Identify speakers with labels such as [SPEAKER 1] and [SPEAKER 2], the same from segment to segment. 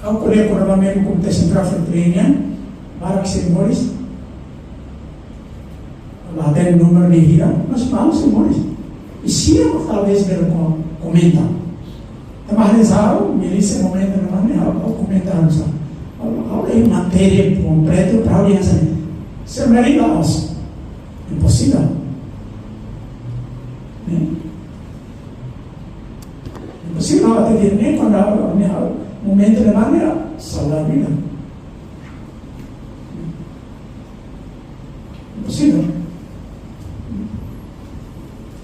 [SPEAKER 1] ao colher economamente o Comitê Central Fretilínea, para que se morris, lá tem o número de vida, mas vamos se morris. E se eu talvez ver comenta, mas ao milícia momento não maneira ao comentar ao ler matéria completa para a audiência, se merita os impossível, impossível até dizer nem quando o momento de maneira salvar a vida, impossível.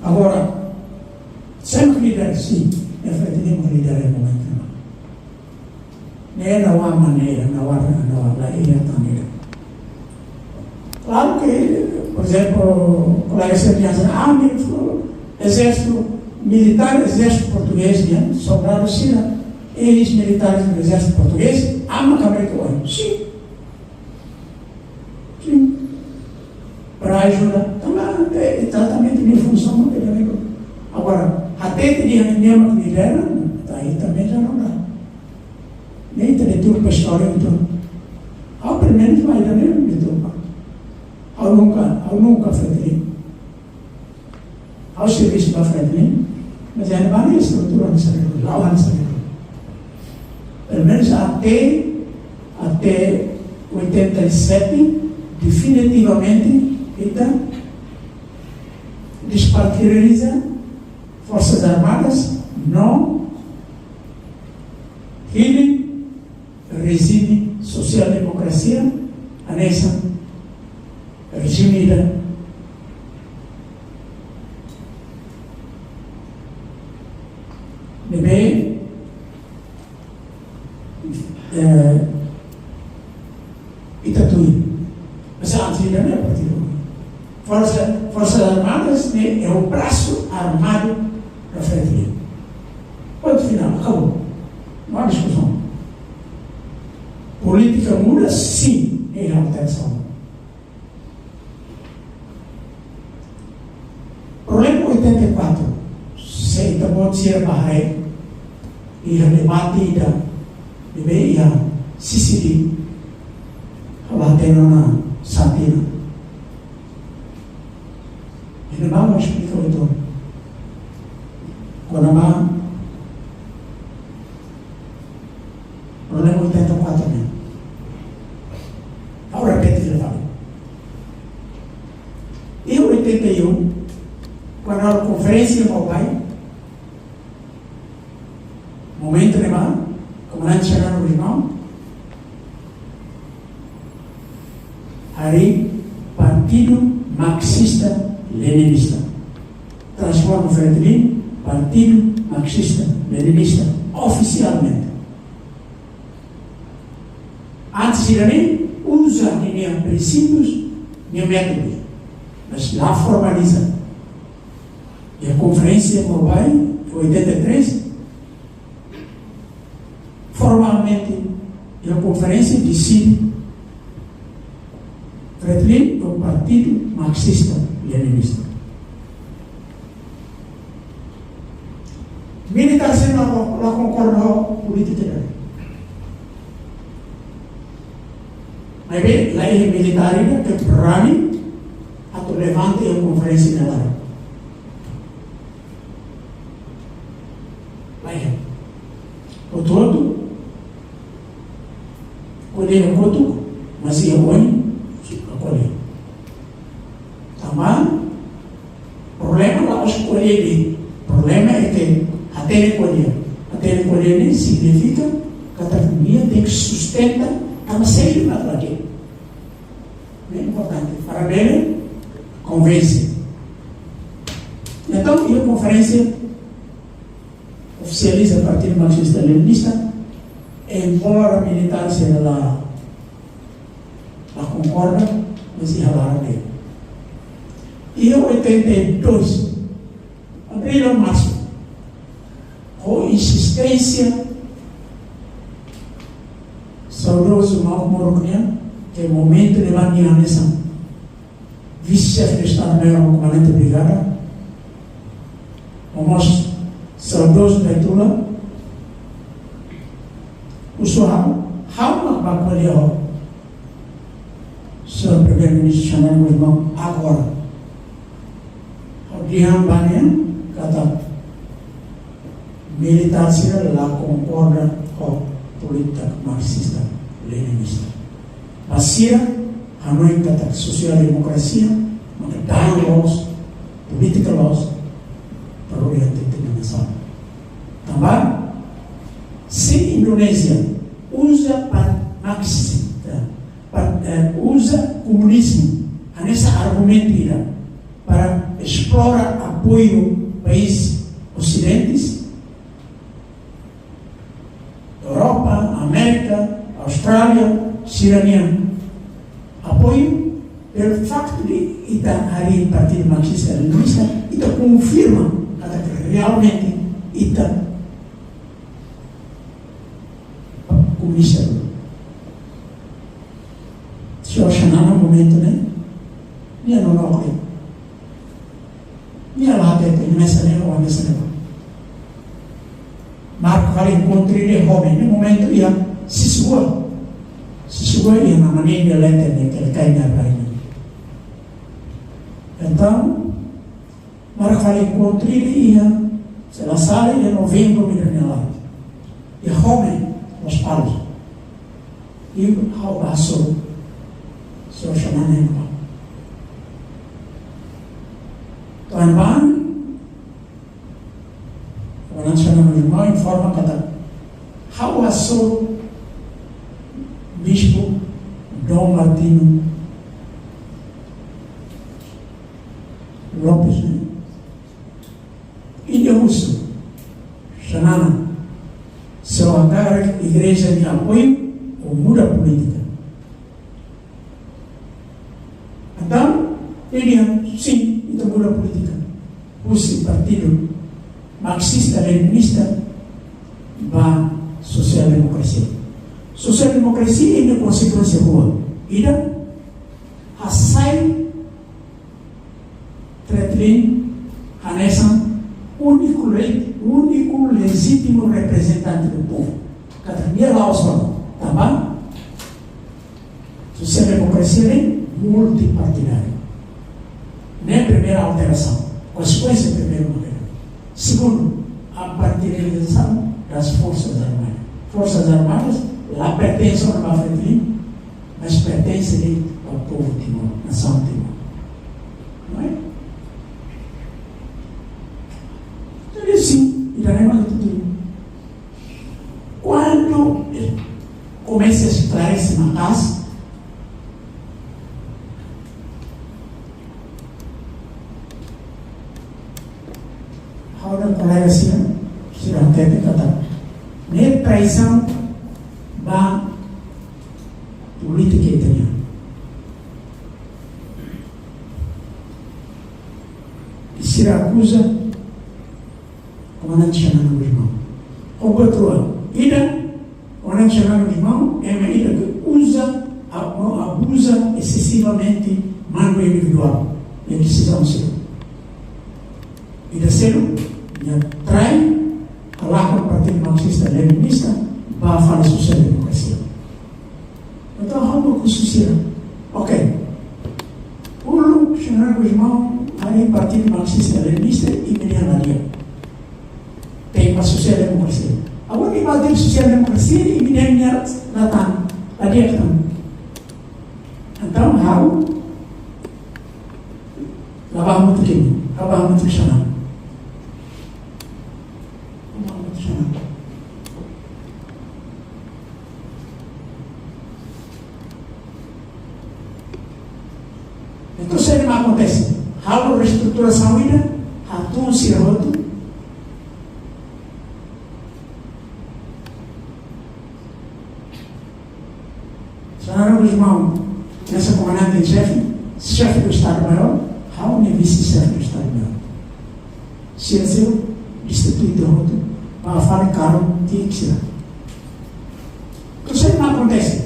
[SPEAKER 1] Agora, sempre líder, sim, efetivamente líder é momento. Não há maneira, não há maneira. Claro que, por exemplo, o colega sempre diz, exército militar, exército português, né? Soldados, sim, ex-militares do exército português, ama Cabrito, sim. Sim. Para ajudar, também é exatamente minha função, não tem a ver. Agora, até teria mesmo que lidera, aí também já não dá. Nem intelectual para a história, então. Ao primeiro vai dar mesmo, então. Ao nunca Fretilin. Ao serviço da Fretilin, mas ainda vai na estrutura nessa época, lá nessa época. Pelo menos até 87, definitivamente, então, despartilhariza Forças Armadas, não regime social-democracia, anexa, regime bebê, Itatui. Mas antes ainda não é partido. Forças Armadas, né, é o braço armado da Fretilin. Ponto final, acabou. Não há discussão. Política muda, sim, em atenção. Problema 84. Se também ser Bahrein, e a debate e a Sicília, lá tem na Santina. E não vamos explicar o todo. Quando a problema 84 mesmo. Agora repete que ele fala. Em 81, quando a conferência de Mumbai, momento de mal, comandante chegando no irmão, aí, Partido Marxista-Leninista. Transforma o Fretilin, Partido Marxista-Leninista, oficialmente. Antes de ir usa nem princípios, nem métodos, mas lá formaliza. E a conferência de Mumbai, em 83, formalmente, a conferência decide Fretilin é o Partido Marxista-Leninista. Militar se não concordou política. Mas bem, lá é militar que Rani a levante a conferência de lá. Vai. O todo, quando ele contou, mas ia bom. Também, problema lá escolher. Problema é que até recolher significa que a economia tem que sustentar a série na prática. É importante. Para ver, convence. Então, a conferência oficializa o Partido Marxista-Leninista, embora a militância lá concorda, mas ia lá dele. E em 82, abril ou março, com insistência, saudoso Mauro Morocnian, que é o momento de banir a nação, vice-chefe de Estado-Maior, comandante de brigada, o nosso saudoso Petula, usual, how magpapalyo sa Primeiro-Ministro siya ng Guzmão agora. O diyan ba niya, kata militar sila la concorda com política marxista-leninista. Basia, Hanoi kata social-democracia, mga dialogues, political laws, para orientar a nação. Também, se Indonésia usa para marxista, usa comunismo, nessa argumento para explorar apoio países ocidentes, Europa, América, Austrália, Sirania, apoio pelo facto de Ita hari partido marxista-leninista, Ita confirma que realmente Ita comunista. Se eu achar no momento, né? Minha não ok. Minha lá tem nessa nem ou nessa nem. Marco vai encontrar homem no momento ia se segura ia na maneira de letra né que ele cai na praia. Então, Marco vai encontrar ia se la sala em novembro milenial. E homem os palos. E how passou so chamar nem lá. Tuan-tuan, orang chamamos irmão informa kata how passou Bispo Dom Martino Lopes, e uso chamana seu agar igreja de apoio ou muda política. Então, ele sim, então muda política. Use partido marxista-leninista para social-democracia. Social-democracia é consequência boa. Ida, a sai Tretlin, Hanessan, único legítimo representante do povo. Catarina lá os falam, tá bom? Social-democracia é multipartidária. Não é a primeira alteração. Consequência, primeiro lugar. Segundo, a partidarização das Forças Armadas. Forças Armadas, lá pertencem ao Bafretlin, mas pertencem ao povo Timor, nação Timor. Não é? Então, sim, e também mais tudo. Quando começa a esclarecer na casa, agora o colega assim, se não tem que tratar. Nem traição da política italiana. E Siracusa, comandante chamando o irmão. O outro, ida, comandante chamando o irmão, é uma ida que abusa excessivamente mando individual e decisão seu. E terceiro, trai falar com o Partido Marxista-Leninista para falar social-democracia. Então, vamos com social. Ok. O General Guzmão, aí o Partido Marxista-Leninista e Miriam tem para social-democracia. Agora, ele vai ter social-democracia e Miriam Natan. Então, how? Lavar muito quem? Lavar muito chamado. Então, se não acontece, a reestruturação ainda, a tudo se roto, General Guzmão, nessa comandante em chefe do Estado-Maior, há um vice-chefe do Estado-Maior. Se ele ser destituído roto, para falar caro, tem que ser. Então, se não acontece,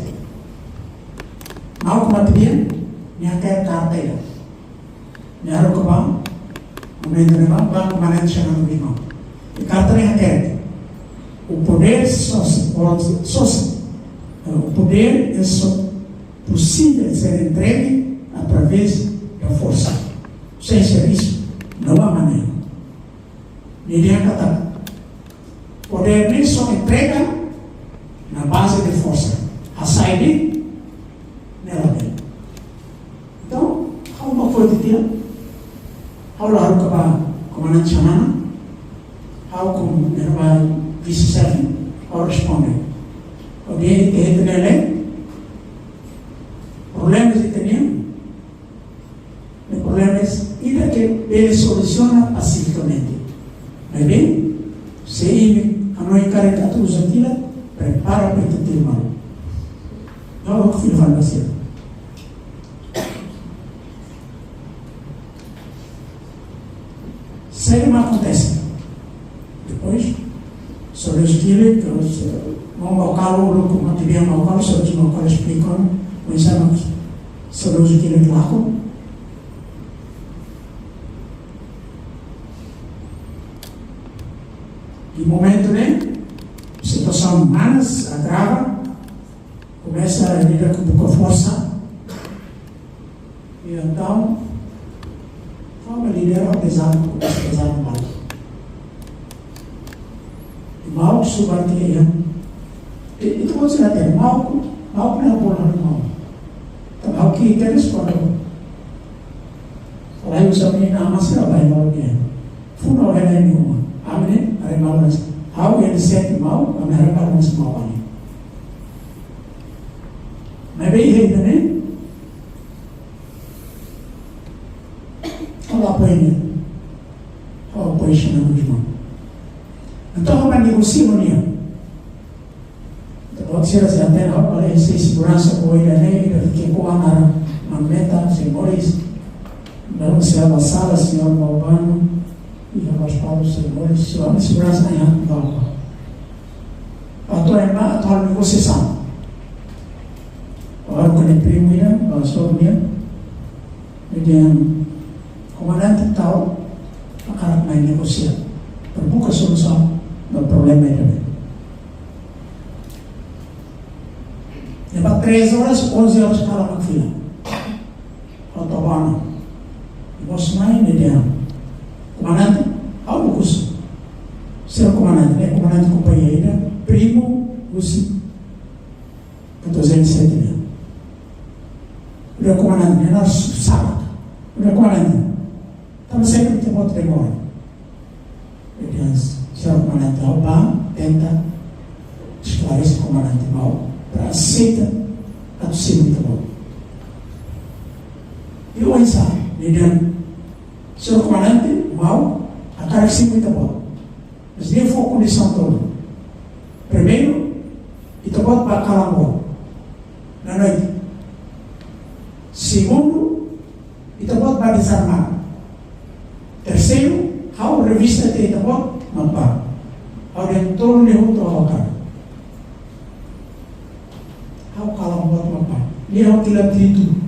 [SPEAKER 1] mal como bem, minha carta é minha rocobão, o meio do irmão, vai comandante chamando o irmão. E carta é a quer. o poder o poder é só possível ser entregue através da força. Sem serviço, não há maneira. Ninguém acata. Poder nem só entrega na base de força. A saída nela mesmo. Então, há uma coisa de dia. Há o lado que vai comandante chamando. Há o como ele vai vice-chefe. Há responder. Alguém que entra nele. Problemas de ter. O problema é que ele soluciona pacificamente. Mas bem, se ele não encarrega todos aquilo, prepara para ter mal. Não é o que o filho vai fazer. Se ele não acontece, depois, sobre os filhos, vamos ao calo, como tivemos ao calo, sobre os meus colegas explicando, pensamos sobre os filhos lá. De momento, né? A situação mais agrava, começa a lidar com pouca força, e então, vamos liderar o pesado, começa a pesar no mal. E mal subateia. E tu pode dizer até, mal não é boa no mal. Então, mal que interessa para o Aí usa menina amassa vai mal alguém. Funo ela nenhuma. Amém? Aí mal mas how ele sente mal, a minha mal mas mal ali. Mas bem ele né? Olha para ele. Olha para ele na irmão. Então vamos negociar no dia. Pode ser assim até olha essa segurança com ele né? Fiquei com a meta sem bolis. Não se ela sala, senhor Malvano, e abastado os senhores, senhor, segurança em alto da água. A tua irmã, a tua negociação. Agora, quando é primo, a sua mulher, ele comandante tal, a cara que vai negociar. Para pouca solução do problema aí também. Leva 3 horas, 11 horas para uma fila. Autobahn. Bos main dia, comandante, ao curso. Ser comandante, né? Comandante companheira, primo, curso. 1407 dia. O comandante, nós sábado. O comandante, estava sempre tem outro demora. Ele ser comandante ao bar, tenta esclarecer o comandante mal para aceitar a torcida muito bom. E o ensaio, ele senhor comandante, mal, a cara que muito bom. Mas nem foi a condição toda. Primeiro, e tu pode para Calambó, na noite. Segundo, e tu pode para desarmar. Terceiro, a revista que tu pode matar. Ao retorno de outro local. A Calambó matar. E é o que ele atrito.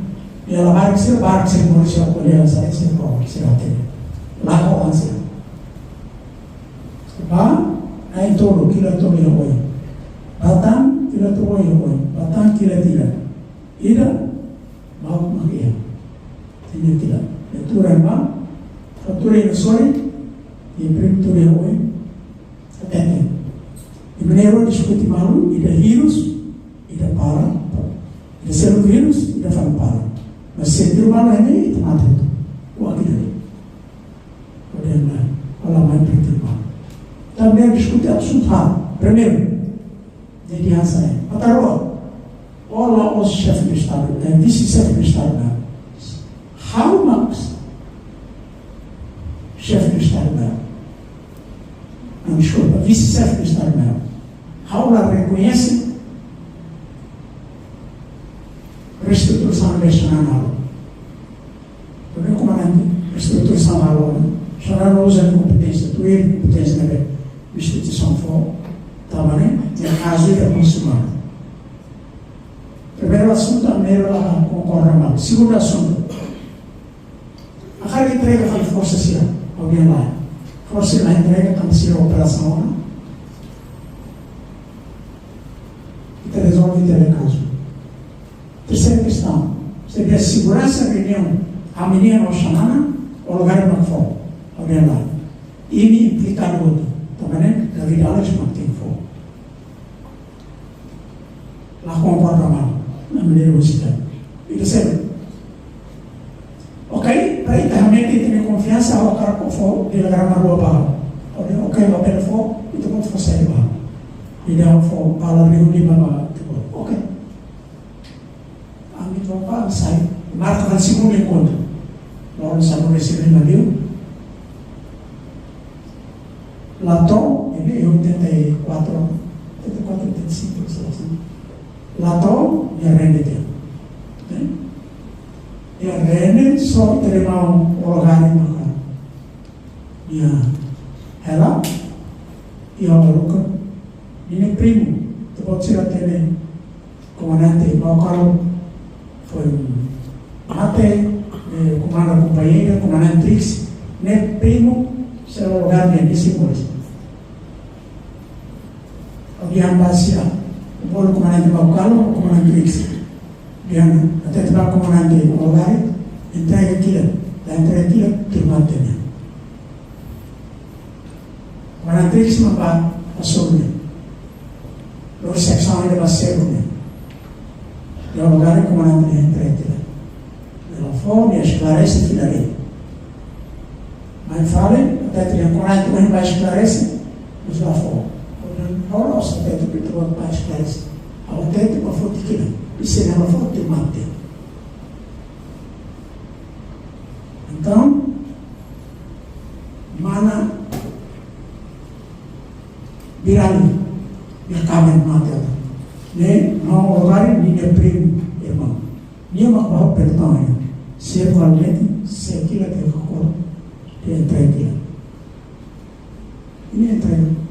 [SPEAKER 1] E ela vai que ser barco, sem morrer, a colher, sai sem prova, sem bater. Lá com a ânsia. Ba, aí todo, kila todo eu oi. Batang, kila todo eu oi. Batang, kila tira. Ida, mau magia. Tinha tira. Leitura ba, fatura em sori, e primo eu oi. Atende. E primeiro discute malu, ida vírus, ida para. Ida ser vírus, ida para. Mas se viu mal ini itu mati itu, wah gitu. Kemudian kalau main pertimbang, também discutir assunto hal. Primeiro, jadi saya, ataruh, olha os chefes do estado, vice-chefe do estado, how much chefe do estado, não desculpa, vice-chefe do estado, how ela reconhece reestruturação nacional. Porque o comandante, reestruturação nacional, já não usa competência, tu é competência na instituição for, estava né? Em caso de consumar. Primeiro assunto, a primeira concorda mal. Segundo assunto, a carga entrega foi força cia, alguém lá. Força lá entrega, está na operação lá. te resolve o caso. Terceira questão, seria segurança da reunião, a menina ou chamana, o lugar não for, alguém lá. E me implicar no outro, também, na vida ela não tem fogo. Lá comporta mal, na maneira musical. E terceiro, ok, para aí realmente ter confiança, ao cara com fogo, ele grava a rua para ok, vai pelo fogo, e tu pode fazer de barro. E dá o fogo, para a reunião, ok. A minha tropa sai, marca o segundo encontro. Nós estamos recebendo navio. Latão, ele é 84, 85, assim. Latão, e a rende dele. E a rende só teremos o lugar em Macau. E ela, e a Maruca, e o primo, tu pode ser até comandante Macau, foi até comandante companheira, comandante Trix, né, primo, será o lugar de segurança. Alguém ambassador, o bolo comandante Macau, o comandante Trix. Diana, até trabalhar como comandante no lugar, entrega aquilo, da entrega aquilo, que mantém. Comandante Trix não vai assumir. Logo, secção ainda vai ser o e o lugar é comandante entrega aquilo. Ela fome, esclarece e filaria. Mas fala, até que o comandante também vai esclarecer, mas lá fora. Não, nossa, até que o vai esclarecer. Até que o foto aquilo. E se não for, te mantém. Então, mana virali, e acaba em matéria. Não lugar nem é primo, irmão. Nem uma coisa perdão, se é valente, se é aquilo que eu concordo, te entrega. E nem entrega.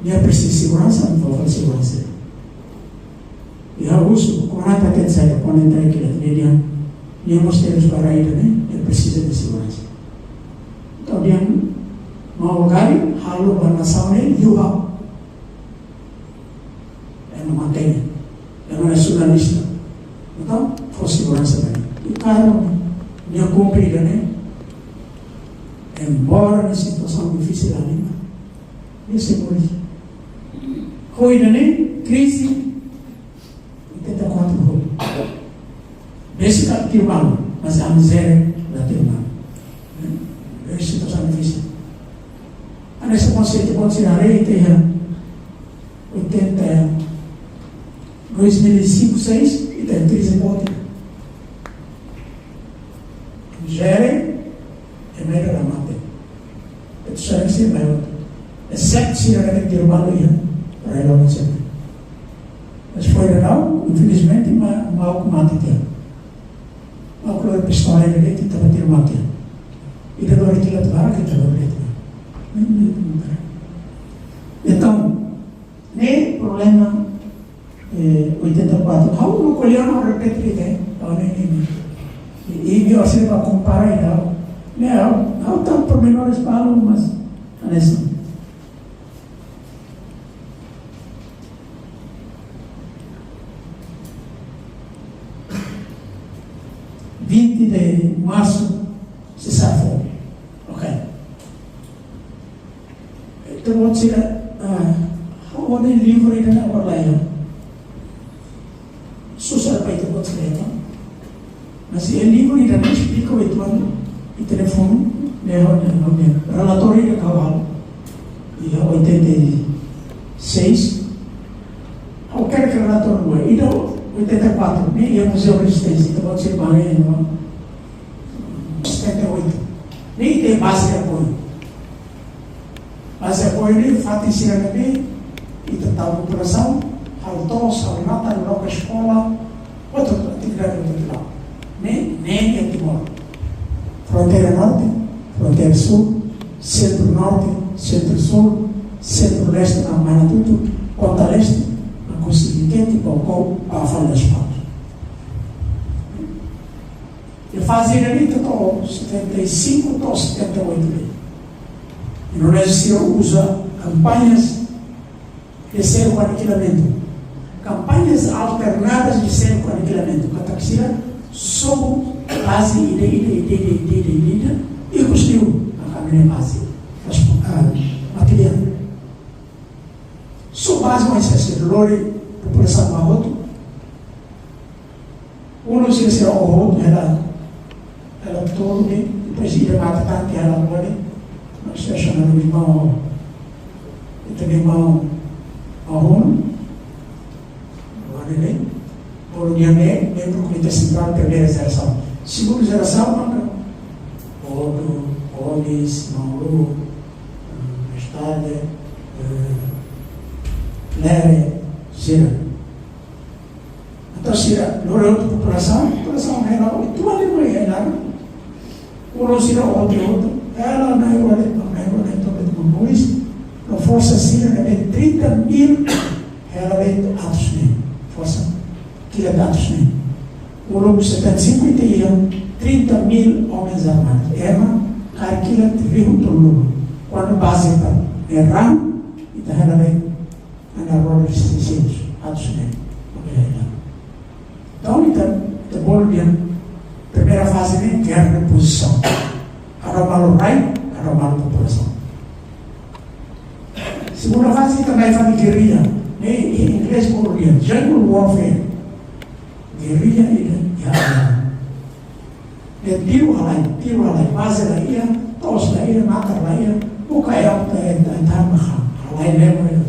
[SPEAKER 1] E é preciso segurança, não vou fazer segurança. E a uso, como não está tendo saída, quando entrar aqui na trilha, e eu mostrei os barreiros, né? É preciso de segurança. Então, no lugar, halo a nação, né? Yuha. É uma matéria. É uma nacionalista. Então, foi segurança também. E cara, minha cumprida, né? Embora na situação difícil da língua, e segurança. Cuida, né? Crise, 84 roupas. Nesse capítulo, mas a miséria da turma. É situação difícil. A nesse conceito, pode ser a lei, tem 2005, 6 e tem crise política. Gere é melhor a matéria. É diferente se vai outra. Exceto se ela tem que ter uma lei. Para ela não ser. Mas foi legal, infelizmente, mal com matéria. Mal com a pistola ele que estava tendo matéria. E depois aquilo estava que estava dentro. Então, nem problema 84. How não colheu não repete e eu assim para comparar não tão pormenores falam, mas nessa 20 de março se safou. Ok. Então vou dizer, vou ler livro ainda na Orlaia. Social para isso pode ser, não? Mas o livro ainda não explica o etuano e telefone, relatório de cavalo. E a 86, qualquer relatório não é. Então, 84, nem é Museu Resistência, então pode ser Bahia, 78. Nem tem base de apoio. Base de apoio nem fato ensina também, e tratar a população, faltou, salnata, logo a escola, outra atividade cultural. Nem é Timor. Fronteira Norte, Fronteira Sul, Centro-Norte, Centro-Sul, Centro-Leste, na Manatuto, Conta Leste, na Constituinte, Balcão, a Falha das Palmas. E fazer ali, estou 75, estou 78 ali. E no Brasil usa campanhas de cerco aniquilamento. Campanhas alternadas de cerco aniquilamento. Kataksira, sob base ide, e construiu a caminho base. Material. Sob base mais acessível, população Mahoto. Uno se ser o outro, ela todo, depois ia matar que ela agora, nós fechamos o irmão, e também irmão Arruno, agora ele, por Niamé, membro do Comitê Central, primeira geração. Segunda geração, Odo, Olis, Mauro, Estade, Lere, Sira. Então, Sira, não é outra população real, e tu ali não é real. Uno Sira, outro, ela não é igual, então, não força Sira, é 30 mil reais atos, força, que é dados, o lobo 75 e 30 mil homens armados. Ela, aquilo de rio do lobo, quando base para errar, e da ela vem, na roda de 600 atos, então, de Bolívia, primeira fase de guerra de posição. Arrumar rei, arrumar a população. Segunda fase também faz guerrilha. Em inglês, Bolívia, jungle warfare. Guerrilha e guerra. Tiro a lei, base da ilha, todos da ilha, mata da ilha, o caial da Tarmaha. A lei leva ele.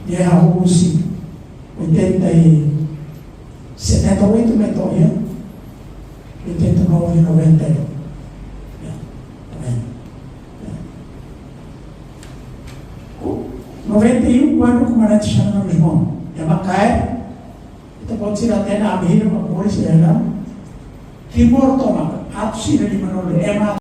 [SPEAKER 1] Guerra Rússia. 78 metros, 89, 90. O 91, quando o comandante chama nos irmãos, é Macaé, então pode ser até na Amília, uma coisa, Timor toma, a torcida de Manolo,